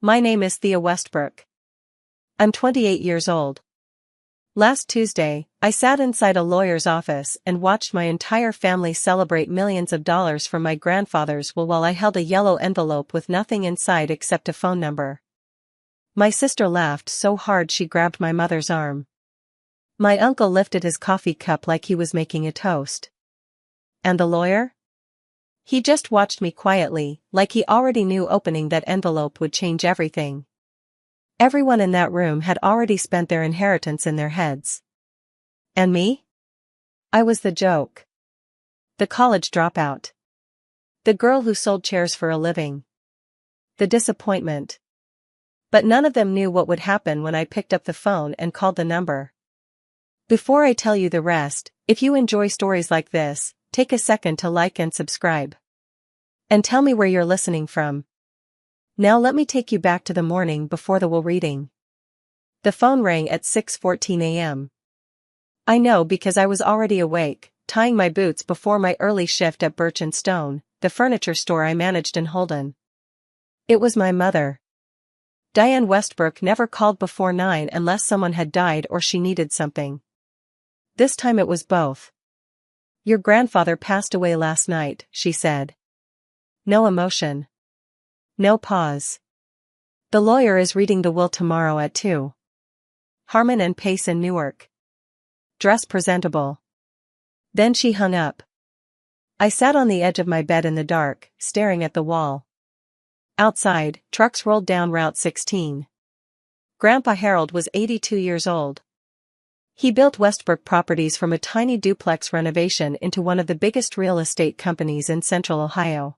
My name is Thea Westbrook. I'm 28 years old. Last Tuesday, I sat inside a lawyer's office and watched my entire family celebrate millions of dollars from my grandfather's will while I held a yellow envelope with nothing inside except a phone number. My sister laughed so hard she grabbed my mother's arm. My uncle lifted his coffee cup like he was making a toast. And the lawyer? He just watched me quietly, like he already knew opening that envelope would change everything. Everyone in that room had already spent their inheritance in their heads. And me? I was the joke. The college dropout. The girl who sold chairs for a living. The disappointment. But none of them knew what would happen when I picked up the phone and called the number. Before I tell you the rest, if you enjoy stories like this, take a second to like and subscribe. And tell me where you're listening from. Now let me take you back to the morning before the will reading. The phone rang at 6:14 a.m. I know because I was already awake, tying my boots before my early shift at Birch & Stone, the furniture store I managed in Holden. It was my mother. Diane Westbrook never called before 9 unless someone had died or she needed something. This time it was both. Your grandfather passed away last night, she said. No emotion. No pause. The lawyer is reading the will tomorrow at 2. Harmon and Pace in Newark. Dress presentable. Then she hung up. I sat on the edge of my bed in the dark, staring at the wall. Outside, trucks rolled down Route 16. Grandpa Harold was 82 years old. He built Westbrook Properties from a tiny duplex renovation into one of the biggest real estate companies in Central Ohio.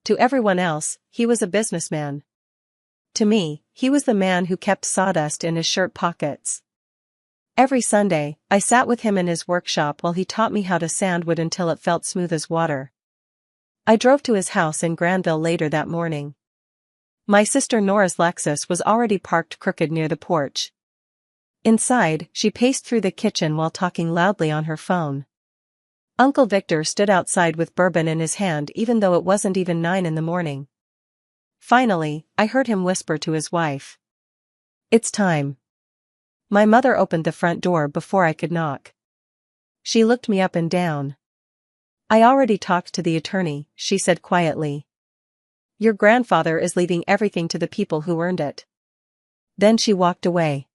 To everyone else, he was a businessman. To me, he was the man who kept sawdust in his shirt pockets. Every Sunday, I sat with him in his workshop while he taught me how to sand wood until it felt smooth as water. I drove to his house in Granville later that morning. My sister Nora's Lexus was already parked crooked near the porch. Inside, she paced through the kitchen while talking loudly on her phone. Uncle Victor stood outside with bourbon in his hand even though it wasn't even 9 in the morning. Finally, I heard him whisper to his wife. It's time. My mother opened the front door before I could knock. She looked me up and down. I already talked to the attorney, she said quietly. Your grandfather is leaving everything to the people who earned it. Then she walked away.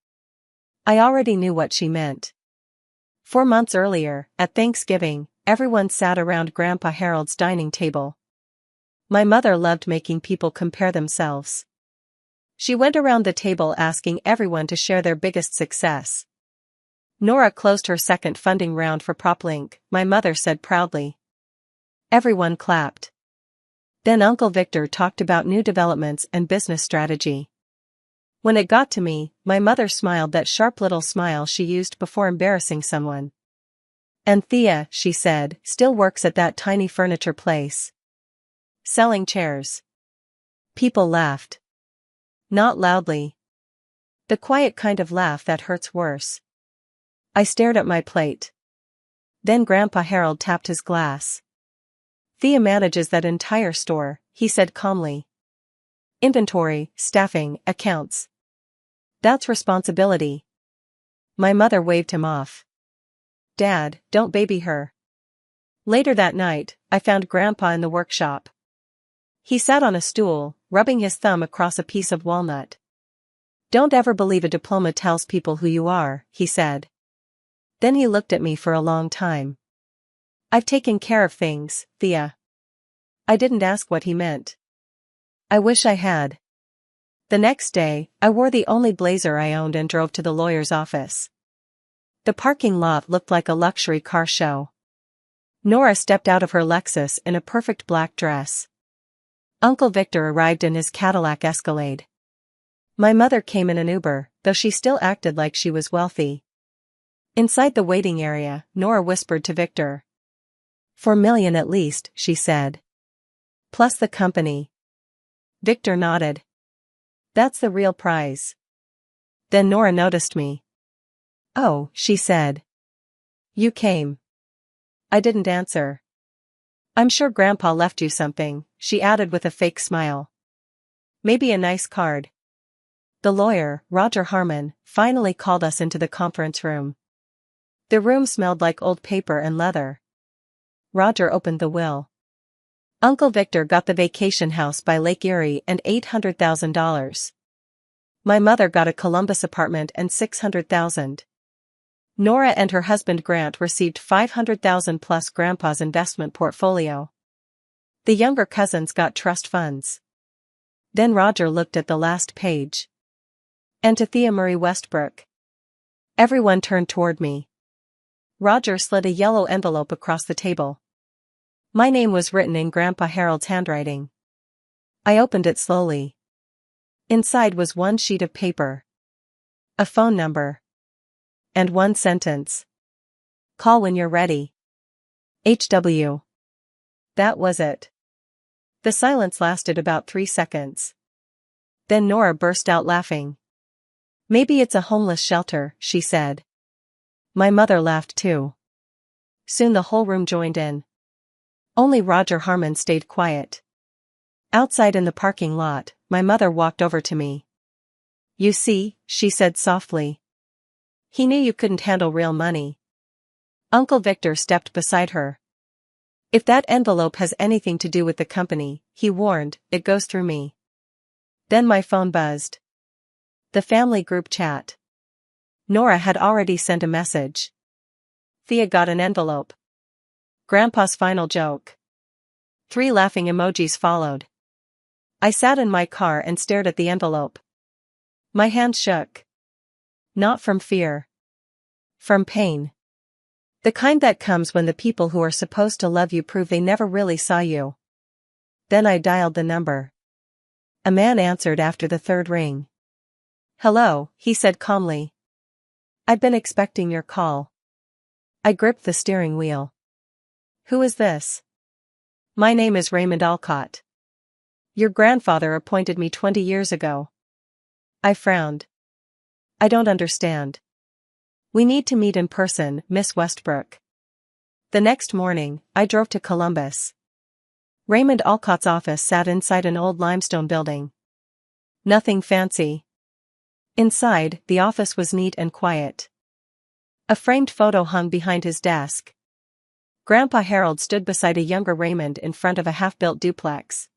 I already knew what she meant. 4 months earlier, at Thanksgiving, everyone sat around Grandpa Harold's dining table. My mother loved making people compare themselves. She went around the table asking everyone to share their biggest success. Nora closed her second funding round for PropLink, my mother said proudly. Everyone clapped. Then Uncle Victor talked about new developments and business strategy. When it got to me, my mother smiled that sharp little smile she used before embarrassing someone. And Thea, she said, still works at that tiny furniture place. Selling chairs. People laughed. Not loudly. The quiet kind of laugh that hurts worse. I stared at my plate. Then Grandpa Harold tapped his glass. Thea manages that entire store, he said calmly. Inventory, staffing, accounts. That's responsibility. My mother waved him off. Dad, don't baby her. Later that night, I found Grandpa in the workshop. He sat on a stool, rubbing his thumb across a piece of walnut. Don't ever believe a diploma tells people who you are, he said. Then he looked at me for a long time. I've taken care of things, Thea. I didn't ask what he meant. I wish I had. The next day, I wore the only blazer I owned and drove to the lawyer's office. The parking lot looked like a luxury car show. Nora stepped out of her Lexus in a perfect black dress. Uncle Victor arrived in his Cadillac Escalade. My mother came in an Uber, though she still acted like she was wealthy. Inside the waiting area, Nora whispered to Victor. $4 million at least, she said. Plus the company. Victor nodded. That's the real prize. Then Nora noticed me. Oh, she said. You came. I didn't answer. I'm sure Grandpa left you something, she added with a fake smile. Maybe a nice card. The lawyer, Roger Harmon, finally called us into the conference room. The room smelled like old paper and leather. Roger opened the will. Uncle Victor got the vacation house by Lake Erie and $800,000. My mother got a Columbus apartment and $600,000. Nora and her husband Grant received $500,000 plus Grandpa's investment portfolio. The younger cousins got trust funds. Then Roger looked at the last page. And to Thea Marie Westbrook. Everyone turned toward me. Roger slid a yellow envelope across the table. My name was written in Grandpa Harold's handwriting. I opened it slowly. Inside was one sheet of paper. A phone number. And one sentence. Call when you're ready. HW. That was it. The silence lasted about 3 seconds. Then Nora burst out laughing. Maybe it's a homeless shelter, she said. My mother laughed too. Soon the whole room joined in. Only Roger Harmon stayed quiet. Outside in the parking lot, my mother walked over to me. You see, she said softly. He knew you couldn't handle real money. Uncle Victor stepped beside her. If that envelope has anything to do with the company, he warned, it goes through me. Then my phone buzzed. The family group chat. Nora had already sent a message. Thea got an envelope. Grandpa's final joke. 3 laughing emojis followed. I sat in my car and stared at the envelope. My hand shook. Not from fear. From pain. The kind that comes when the people who are supposed to love you prove they never really saw you. Then I dialed the number. A man answered after the 3rd ring. Hello, he said calmly. I've been expecting your call. I gripped the steering wheel. Who is this? My name is Raymond Alcott. Your grandfather appointed me 20 years ago. I frowned. I don't understand. We need to meet in person, Miss Westbrook. The next morning, I drove to Columbus. Raymond Alcott's office sat inside an old limestone building. Nothing fancy. Inside, the office was neat and quiet. A framed photo hung behind his desk. Grandpa Harold stood beside a younger Raymond in front of a half-built duplex.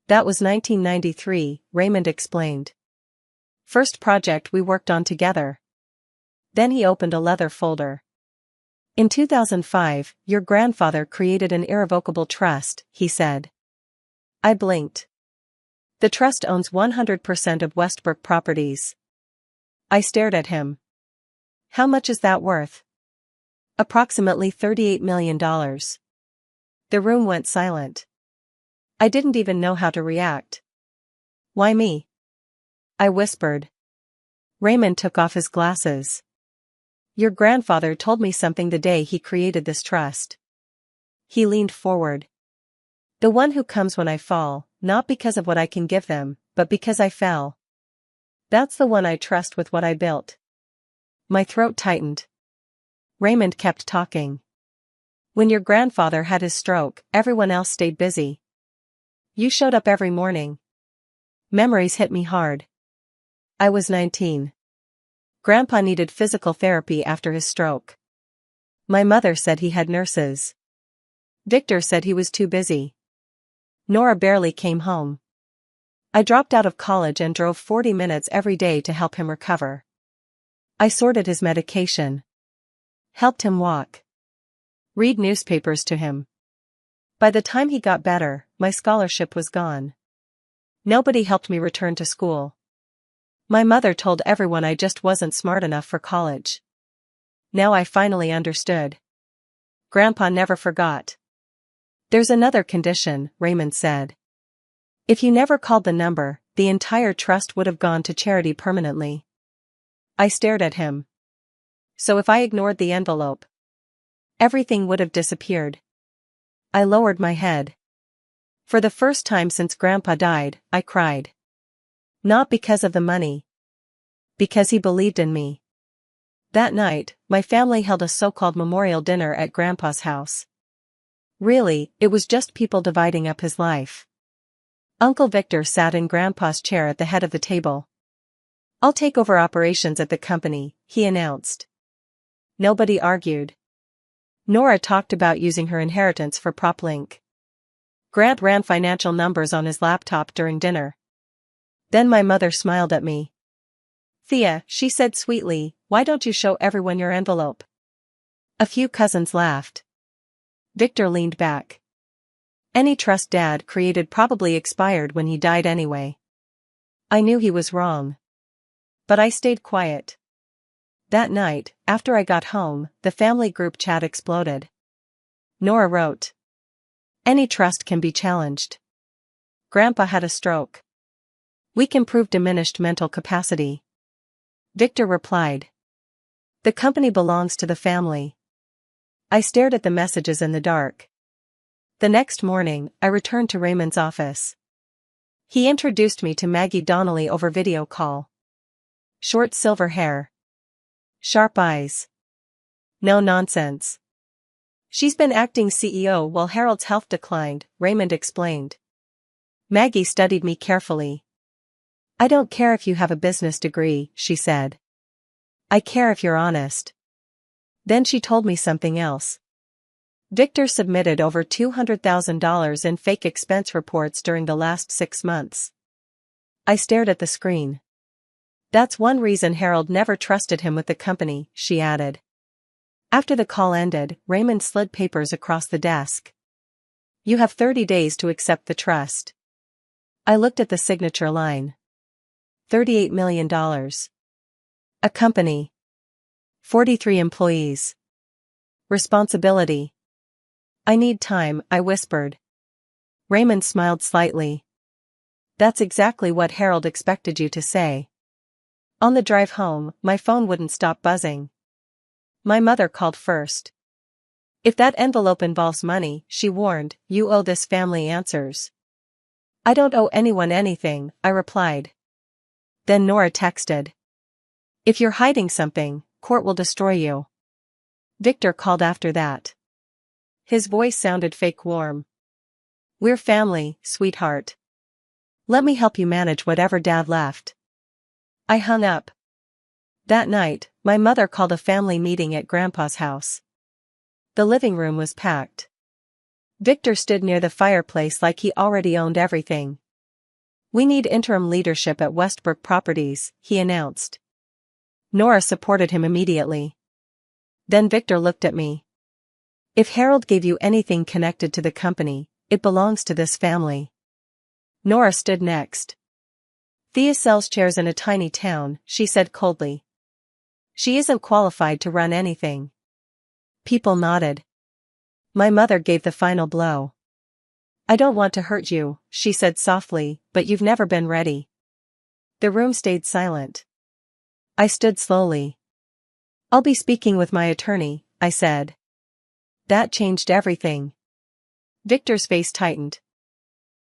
That was 1993, Raymond explained. First project we worked on together. Then he opened a leather folder. In 2005, your grandfather created an irrevocable trust, he said. I blinked. The trust owns 100% of Westbrook properties. I stared at him. How much is that worth? Approximately $38 million. The room went silent. I didn't even know how to react. Why me? I whispered. Raymond took off his glasses. Your grandfather told me something the day he created this trust. He leaned forward. The one who comes when I fall, not because of what I can give them, but because I fell. That's the one I trust with what I built. My throat tightened. Raymond kept talking. When your grandfather had his stroke, everyone else stayed busy. You showed up every morning. Memories hit me hard. I was 19. Grandpa needed physical therapy after his stroke. My mother said he had nurses. Victor said he was too busy. Nora barely came home. I dropped out of college and drove 40 minutes every day to help him recover. I sorted his medication. Helped him walk. Read newspapers to him. By the time he got better, my scholarship was gone. Nobody helped me return to school. My mother told everyone I just wasn't smart enough for college. Now I finally understood. Grandpa never forgot. There's another condition, Raymond said. If you never called the number, the entire trust would have gone to charity permanently. I stared at him. So if I ignored the envelope, everything would have disappeared. I lowered my head. For the first time since Grandpa died, I cried. Not because of the money. Because he believed in me. That night, my family held a so-called memorial dinner at Grandpa's house. Really, it was just people dividing up his life. Uncle Victor sat in Grandpa's chair at the head of the table. "I'll take over operations at the company," he announced. Nobody argued. Nora talked about using her inheritance for PropLink. Grant ran financial numbers on his laptop during dinner. Then my mother smiled at me. "Thea," she said sweetly, "why don't you show everyone your envelope?" A few cousins laughed. Victor leaned back. Any trust Dad created probably expired when he died anyway. I knew he was wrong. But I stayed quiet. That night, after I got home, the family group chat exploded. Nora wrote, "Any trust can be challenged. Grandpa had a stroke. We can prove diminished mental capacity." Victor replied, "The company belongs to the family." I stared at the messages in the dark. The next morning, I returned to Raymond's office. He introduced me to Maggie Donnelly over video call. Short silver hair. Sharp eyes. No nonsense. "She's been acting CEO while Harold's health declined," Raymond explained. Maggie studied me carefully. "I don't care if you have a business degree," she said. "I care if you're honest." Then she told me something else. Victor submitted over $200,000 in fake expense reports during the last 6 months. I stared at the screen. "That's one reason Harold never trusted him with the company," she added. After the call ended, Raymond slid papers across the desk. "You have 30 days to accept the trust." I looked at the signature line. $38 million. A company. 43 employees. Responsibility. "I need time," I whispered. Raymond smiled slightly. "That's exactly what Harold expected you to say." On the drive home, my phone wouldn't stop buzzing. My mother called first. "If that envelope involves money," she warned, "you owe this family answers." "I don't owe anyone anything," I replied. Then Nora texted, "If you're hiding something, court will destroy you." Victor called after that. His voice sounded fake warm. "We're family, sweetheart. Let me help you manage whatever Dad left." I hung up. That night, my mother called a family meeting at Grandpa's house. The living room was packed. Victor stood near the fireplace like he already owned everything. "We need interim leadership at Westbrook Properties," he announced. Nora supported him immediately. Then Victor looked at me. "If Harold gave you anything connected to the company, it belongs to this family." Nora stood next. "Thea sells chairs in a tiny town," she said coldly. "She isn't qualified to run anything." People nodded. My mother gave the final blow. "I don't want to hurt you," she said softly, "but you've never been ready." The room stayed silent. I stood slowly. "I'll be speaking with my attorney," I said. That changed everything. Victor's face tightened.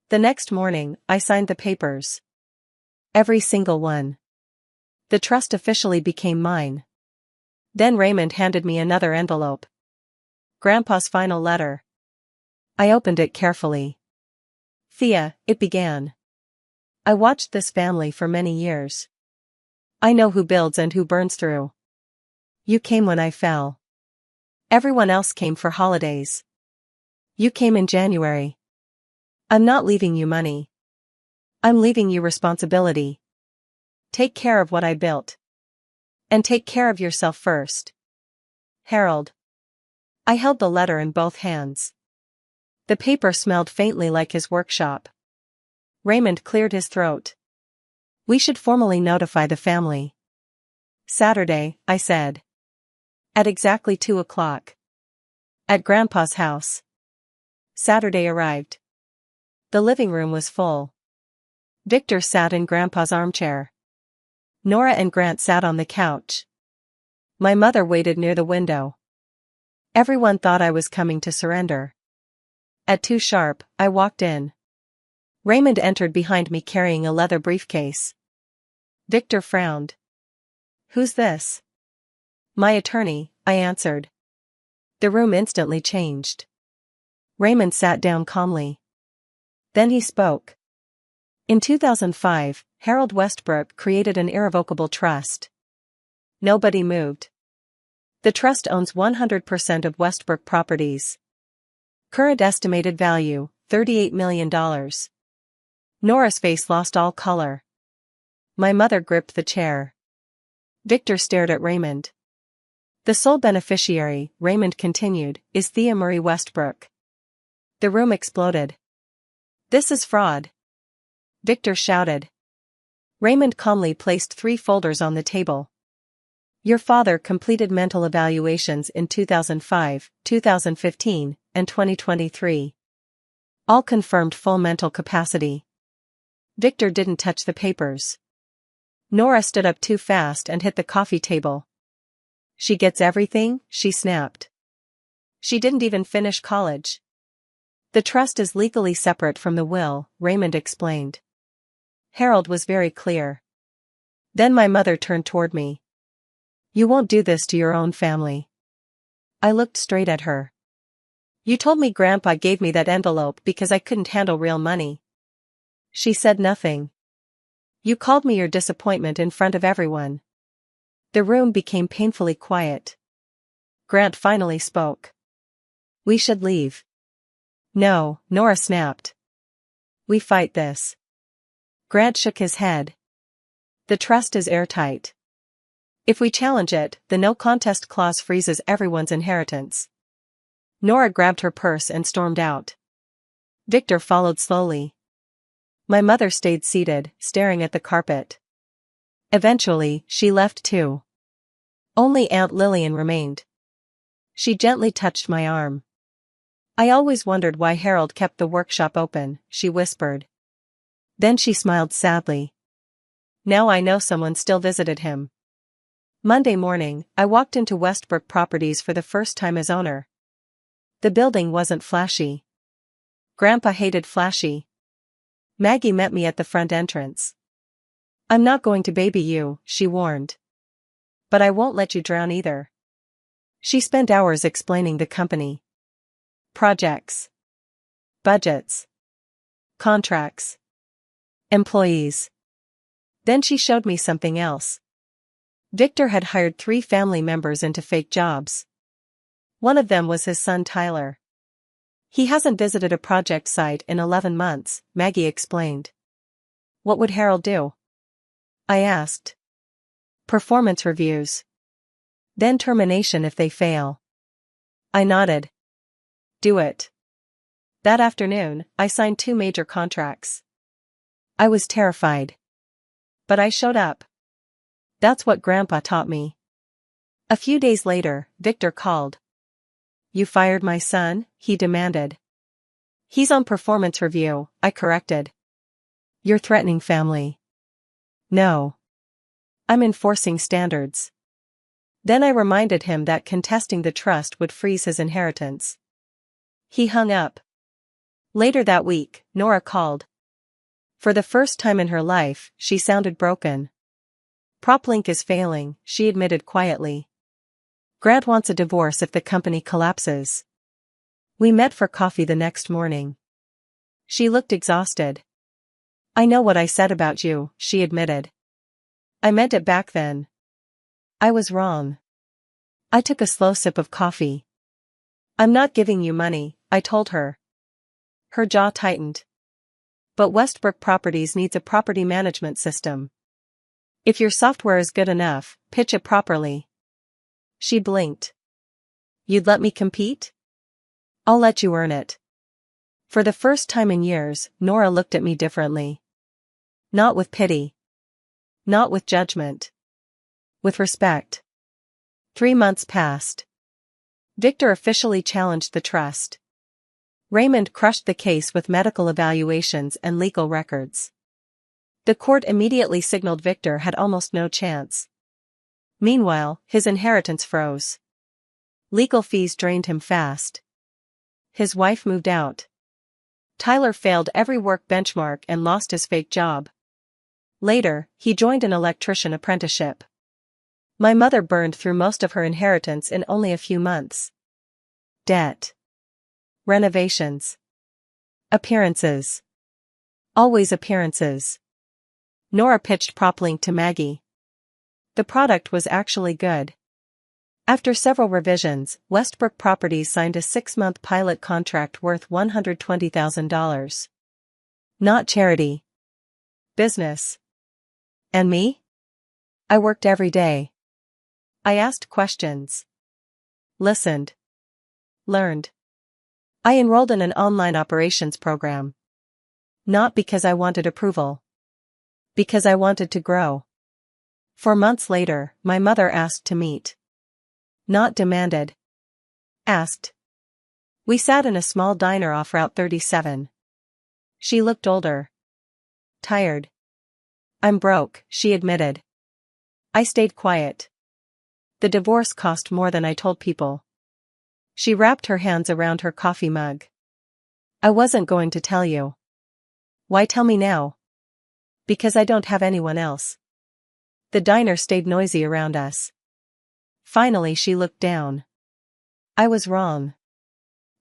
The next morning, I signed the papers. Every single one. The trust officially became mine. Then Raymond handed me another envelope. Grandpa's final letter. I opened it carefully. "Thea," it began. "I watched this family for many years. I know who builds and who burns through. You came when I fell. Everyone else came for holidays. You came in January. I'm not leaving you money. I'm leaving you responsibility. Take care of what I built. And take care of yourself first. Harold." I held the letter in both hands. The paper smelled faintly like his workshop. Raymond cleared his throat. "We should formally notify the family." "Saturday," I said. "At exactly 2 o'clock. At Grandpa's house." Saturday arrived. The living room was full. Victor sat in Grandpa's armchair. Nora and Grant sat on the couch. My mother waited near the window. Everyone thought I was coming to surrender. At 2 sharp, I walked in. Raymond entered behind me carrying a leather briefcase. Victor frowned. "Who's this?" "My attorney," I answered. The room instantly changed. Raymond sat down calmly. Then he spoke. In 2005, Harold Westbrook created an irrevocable trust. Nobody moved. The trust owns 100% of Westbrook properties. Current estimated value, $38 million. Nora's face lost all color. My mother gripped the chair. Victor stared at Raymond. The sole beneficiary, Raymond continued, is Thea Marie Westbrook. The room exploded. This is fraud, Victor shouted. Raymond calmly placed 3 folders on the table. Your father completed mental evaluations in 2005, 2015, and 2023. All confirmed full mental capacity. Victor didn't touch the papers. Nora stood up too fast and hit the coffee table. She gets everything, she snapped. She didn't even finish college. The trust is legally separate from the will, Raymond explained. Harold was very clear. Then my mother turned toward me. You won't do this to your own family. I looked straight at her. You told me Grandpa gave me that envelope because I couldn't handle real money. She said nothing. You called me your disappointment in front of everyone. The room became painfully quiet. Grant finally spoke. We should leave. No, Nora snapped. We fight this. Grant shook his head. The trust is airtight. If we challenge it, the no contest clause freezes everyone's inheritance. Nora grabbed her purse and stormed out. Victor followed slowly. My mother stayed seated, staring at the carpet. Eventually, she left too. Only Aunt Lillian remained. She gently touched my arm. I always wondered why Harold kept the workshop open, she whispered. Then she smiled sadly. Now I know someone still visited him. Monday morning, I walked into Westbrook Properties for the first time as owner. The building wasn't flashy. Grandpa hated flashy. Maggie met me at the front entrance. I'm not going to baby you, she warned. But I won't let you drown either. She spent hours explaining the company. Projects. Budgets. Contracts. Employees. Then she showed me something else. Victor had hired 3 family members into fake jobs. One of them was his son Tyler. He hasn't visited a project site in 11 months, Maggie explained. What would Harold do? I asked. Performance reviews. Then termination if they fail. I nodded. Do it. That afternoon, I signed 2 major contracts. I was terrified. But I showed up. That's what Grandpa taught me. A few days later, Victor called. You fired my son? He demanded. He's on performance review, I corrected. You're threatening family. No. I'm enforcing standards. Then I reminded him that contesting the trust would freeze his inheritance. He hung up. Later that week, Nora called. For the first time in her life, she sounded broken. PropLink is failing, she admitted quietly. Grant wants a divorce if the company collapses. We met for coffee the next morning. She looked exhausted. I know what I said about you, she admitted. I meant it back then. I was wrong. I took a slow sip of coffee. I'm not giving you money, I told her. Her jaw tightened. But Westbrook Properties needs a property management system. If your software is good enough, pitch it properly. She blinked. You'd let me compete? I'll let you earn it. For the first time in years, Nora looked at me differently. Not with pity. Not with judgment. With respect. 3 months passed. Victor officially challenged the trust. Raymond crushed the case with medical evaluations and legal records. The court immediately signaled Victor had almost no chance. Meanwhile, his inheritance froze. Legal fees drained him fast. His wife moved out. Tyler failed every work benchmark and lost his fake job. Later, he joined an electrician apprenticeship. My mother burned through most of her inheritance in only a few months. Debt. Renovations. Appearances. Always appearances. Nora pitched Proplink to Maggie. The product was actually good. After several revisions, Westbrook Properties signed a 6-month pilot contract worth $120,000. Not charity. Business. And me? I worked every day. I asked questions. Listened. Learned. I enrolled in an online operations program. Not because I wanted approval. Because I wanted to grow. 4 months later, my mother asked to meet. Not demanded. Asked. We sat in a small diner off Route 37. She looked older. Tired. I'm broke, she admitted. I stayed quiet. The divorce cost more than I told people. She wrapped her hands around her coffee mug. I wasn't going to tell you. Why tell me now? Because I don't have anyone else. The diner stayed noisy around us. Finally she looked down. I was wrong.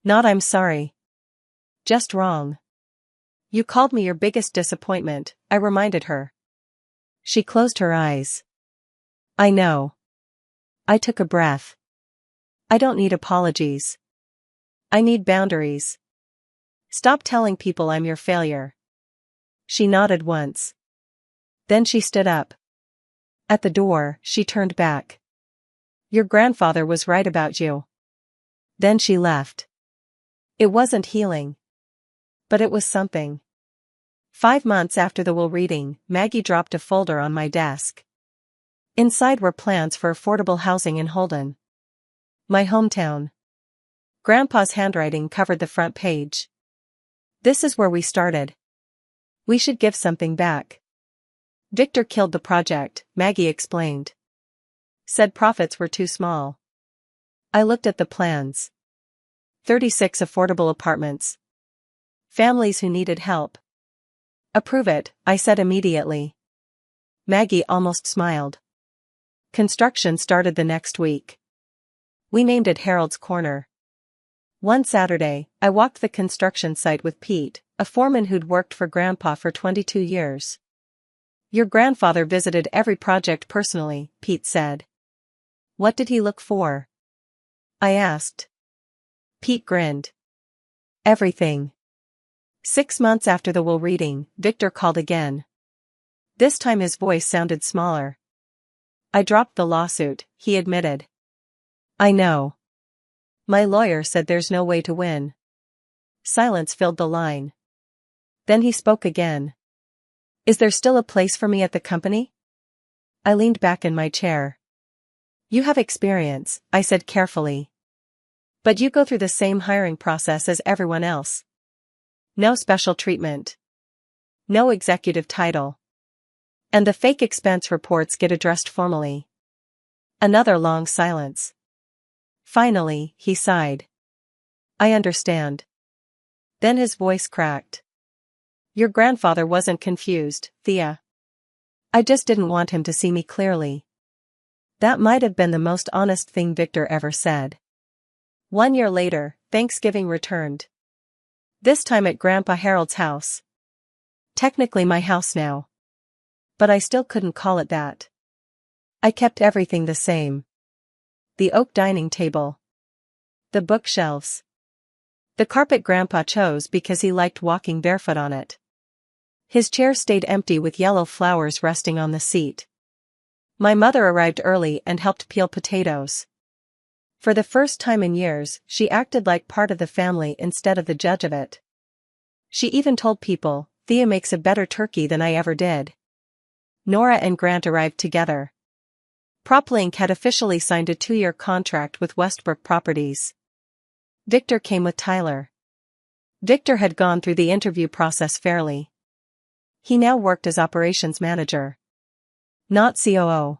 Not I'm sorry. Just wrong. You called me your biggest disappointment, I reminded her. She closed her eyes. I know. I took a breath. I don't need apologies. I need boundaries. Stop telling people I'm your failure. She nodded once. Then she stood up. At the door, she turned back. Your grandfather was right about you. Then she left. It wasn't healing. But it was something. 5 months after the will reading, Maggie dropped a folder on my desk. Inside were plans for affordable housing in Holden, my hometown. Grandpa's handwriting covered the front page. This is where we started. We should give something back. Victor killed the project, Maggie explained. Said profits were too small. I looked at the plans. 36 affordable apartments. Families who needed help. Approve it, I said immediately. Maggie almost smiled. Construction started the next week. We named it Harold's Corner. One Saturday, I walked the construction site with Pete, a foreman who'd worked for Grandpa for 22 years. Your grandfather visited every project personally, Pete said. What did he look for? I asked. Pete grinned. Everything. 6 months after the will reading, Victor called again. This time his voice sounded smaller. I dropped the lawsuit, he admitted. I know. My lawyer said there's no way to win. Silence filled the line. Then he spoke again. Is there still a place for me at the company? I leaned back in my chair. You have experience, I said carefully. But you go through the same hiring process as everyone else. No special treatment. No executive title. And the fake expense reports get addressed formally. Another long silence. Finally, he sighed. I understand. Then his voice cracked. Your grandfather wasn't confused, Thea. I just didn't want him to see me clearly. That might have been the most honest thing Victor ever said. 1 year later, Thanksgiving returned. This time at Grandpa Harold's house. Technically my house now. But I still couldn't call it that. I kept everything the same. The oak dining table. The bookshelves. The carpet Grandpa chose because he liked walking barefoot on it. His chair stayed empty with yellow flowers resting on the seat. My mother arrived early and helped peel potatoes. For the first time in years, she acted like part of the family instead of the judge of it. She even told people, Thea makes a better turkey than I ever did. Nora and Grant arrived together. Proplink had officially signed a 2-year contract with Westbrook Properties. Victor came with Tyler. Victor had gone through the interview process fairly. He now worked as operations manager. Not COO.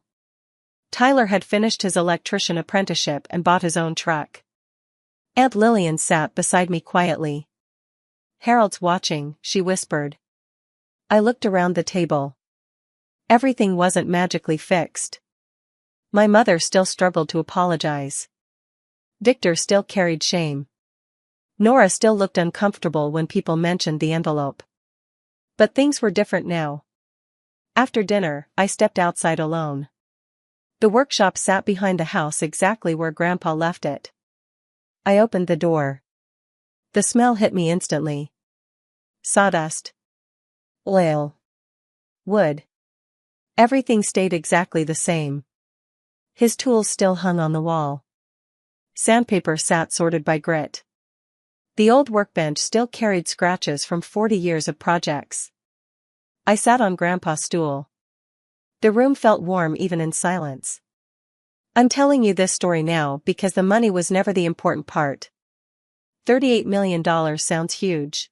Tyler had finished his electrician apprenticeship and bought his own truck. Aunt Lillian sat beside me quietly. Harold's watching, she whispered. I looked around the table. Everything wasn't magically fixed. My mother still struggled to apologize. Victor still carried shame. Nora still looked uncomfortable when people mentioned the envelope. But things were different now. After dinner, I stepped outside alone. The workshop sat behind the house exactly where Grandpa left it. I opened the door. The smell hit me instantly. Sawdust. Oil. Wood. Everything stayed exactly the same. His tools still hung on the wall. Sandpaper sat sorted by grit. The old workbench still carried scratches from 40 years of projects. I sat on Grandpa's stool. The room felt warm even in silence. I'm telling you this story now because the money was never the important part. $38 million sounds huge.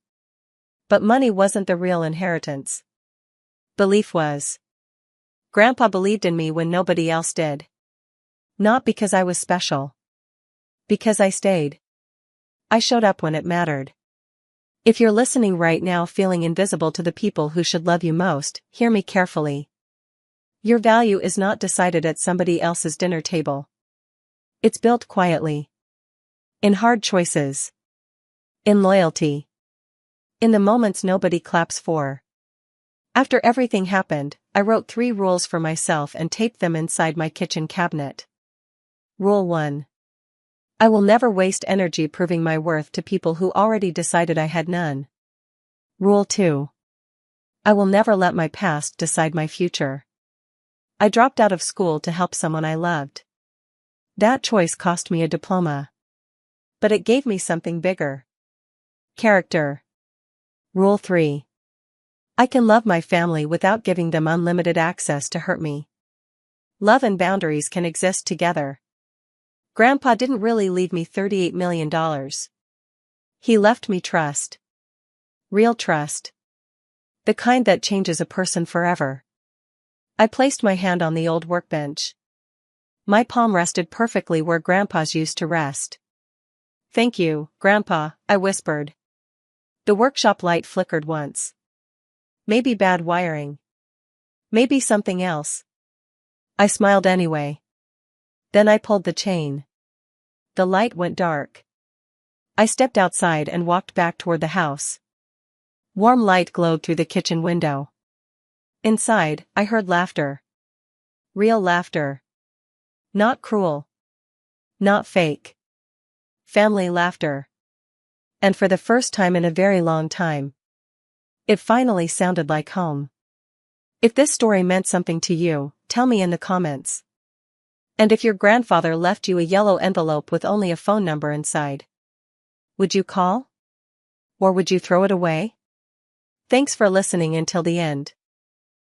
But money wasn't the real inheritance. Belief was. Grandpa believed in me when nobody else did. Not because I was special. Because I stayed. I showed up when it mattered. If you're listening right now feeling invisible to the people who should love you most, hear me carefully. Your value is not decided at somebody else's dinner table. It's built quietly. In hard choices. In loyalty. In the moments nobody claps for. After everything happened, I wrote 3 rules for myself and taped them inside my kitchen cabinet. Rule 1. I will never waste energy proving my worth to people who already decided I had none. Rule 2. I will never let my past decide my future. I dropped out of school to help someone I loved. That choice cost me a diploma. But it gave me something bigger. Character. Rule 3. I can love my family without giving them unlimited access to hurt me. Love and boundaries can exist together. Grandpa didn't really leave me $38 million. He left me trust. Real trust. The kind that changes a person forever. I placed my hand on the old workbench. My palm rested perfectly where Grandpa's used to rest. Thank you, Grandpa, I whispered. The workshop light flickered once. Maybe bad wiring. Maybe something else. I smiled anyway. Then I pulled the chain. The light went dark. I stepped outside and walked back toward the house. Warm light glowed through the kitchen window. Inside, I heard laughter. Real laughter. Not cruel. Not fake. Family laughter. And for the first time in a very long time, it finally sounded like home. If this story meant something to you, tell me in the comments. And if your grandfather left you a yellow envelope with only a phone number inside, would you call? Or would you throw it away? Thanks for listening until the end.